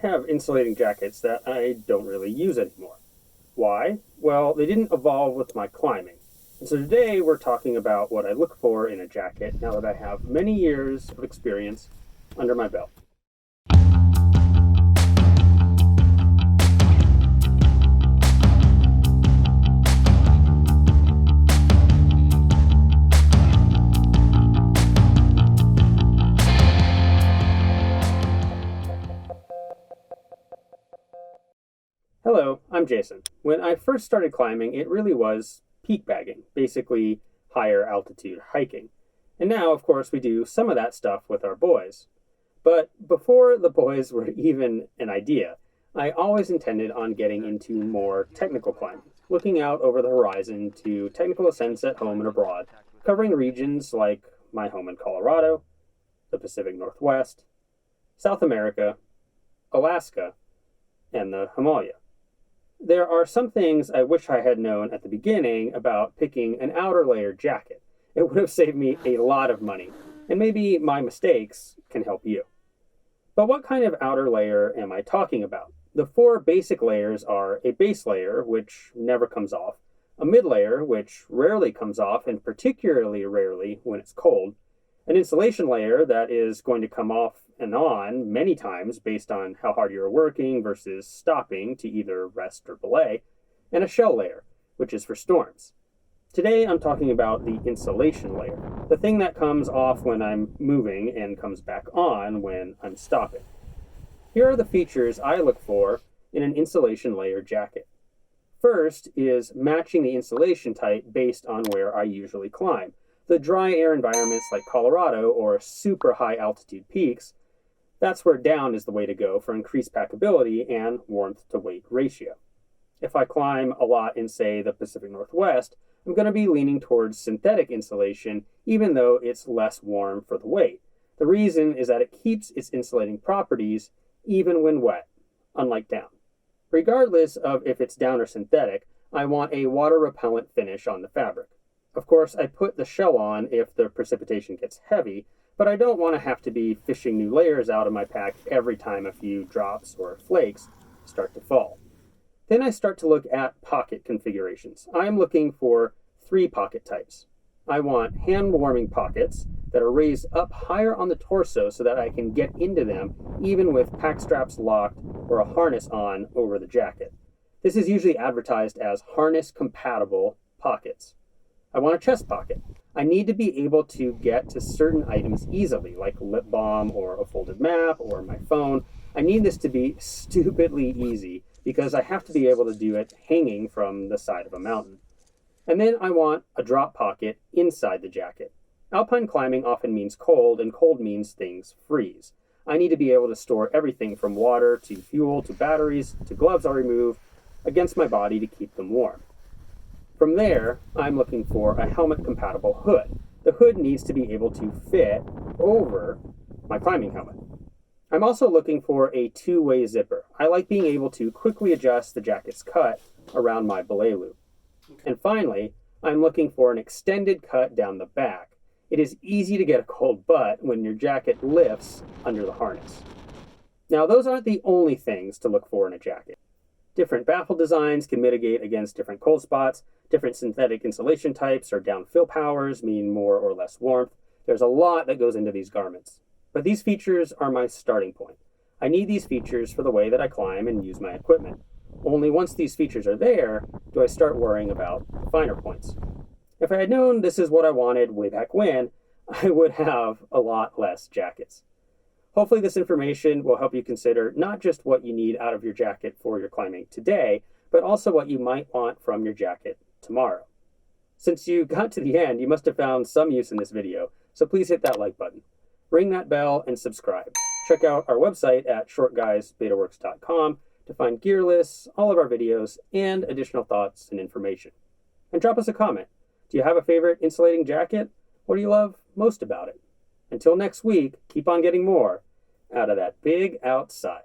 have insulating jackets that I don't really use anymore. Why? Well, they didn't evolve with my climbing. And so today we're talking about what I look for in a jacket now that I have many years of experience under my belt. Hello, I'm Jason. When I first started climbing, it really was peak bagging, basically higher altitude hiking. And now, of course, we do some of that stuff with our boys. But before the boys were even an idea, I always intended on getting into more technical climbing, looking out over the horizon to technical ascents at home and abroad, covering regions like my home in Colorado, the Pacific Northwest, South America, Alaska, and the Himalaya. There are some things I wish I had known at the beginning about picking an outer layer jacket. It would have saved me a lot of money, and maybe my mistakes can help you. But what kind of outer layer am I talking about? The four basic layers are a base layer, which never comes off, a mid layer, which rarely comes off, and particularly rarely when it's cold, an insulation layer that is going to come off and on many times based on how hard you're working versus stopping to either rest or belay, and a shell layer, which is for storms. Today I'm talking about the insulation layer, the thing that comes off when I'm moving and comes back on when I'm stopping. Here are the features I look for in an insulation layer jacket. First is matching the insulation type based on where I usually climb. The dry air environments like Colorado or super high altitude peaks, that's where down is the way to go for increased packability and warmth to weight ratio. If I climb a lot in, say, the Pacific Northwest, I'm going to be leaning towards synthetic insulation, even though it's less warm for the weight. The reason is that it keeps its insulating properties even when wet, unlike down. Regardless of if it's down or synthetic, I want a water repellent finish on the fabric. Of course, I put the shell on if the precipitation gets heavy, but I don't want to have to be fishing new layers out of my pack every time a few drops or flakes start to fall. Then I start to look at pocket configurations. I'm looking for 3 pocket types. I want hand-warming pockets that are raised up higher on the torso so that I can get into them even with pack straps locked or a harness on over the jacket. This is usually advertised as harness-compatible pockets. I want a chest pocket. I need to be able to get to certain items easily, like lip balm or a folded map or my phone. I need this to be stupidly easy because I have to be able to do it hanging from the side of a mountain. And then I want a drop pocket inside the jacket. Alpine climbing often means cold, and cold means things freeze. I need to be able to store everything from water to fuel to batteries to gloves I'll remove against my body to keep them warm. From there, I'm looking for a helmet-compatible hood. The hood needs to be able to fit over my climbing helmet. I'm also looking for a 2-way zipper. I like being able to quickly adjust the jacket's cut around my belay loop. And finally, I'm looking for an extended cut down the back. It is easy to get a cold butt when your jacket lifts under the harness. Now, those aren't the only things to look for in a jacket. Different baffle designs can mitigate against different cold spots. Different synthetic insulation types or downfill powers mean more or less warmth. There's a lot that goes into these garments. But these features are my starting point. I need these features for the way that I climb and use my equipment. Only once these features are there, do I start worrying about the finer points. If I had known this is what I wanted way back when, I would have a lot less jackets. Hopefully this information will help you consider not just what you need out of your jacket for your climbing today, but also what you might want from your jacket tomorrow. Since you got to the end, you must have found some use in this video, so please hit that like button. Ring that bell and subscribe. Check out our website at shortguysbetaworks.com to find gear lists, all of our videos, and additional thoughts and information. And drop us a comment. Do you have a favorite insulating jacket? What do you love most about it? Until next week, keep on getting more out of that big outside.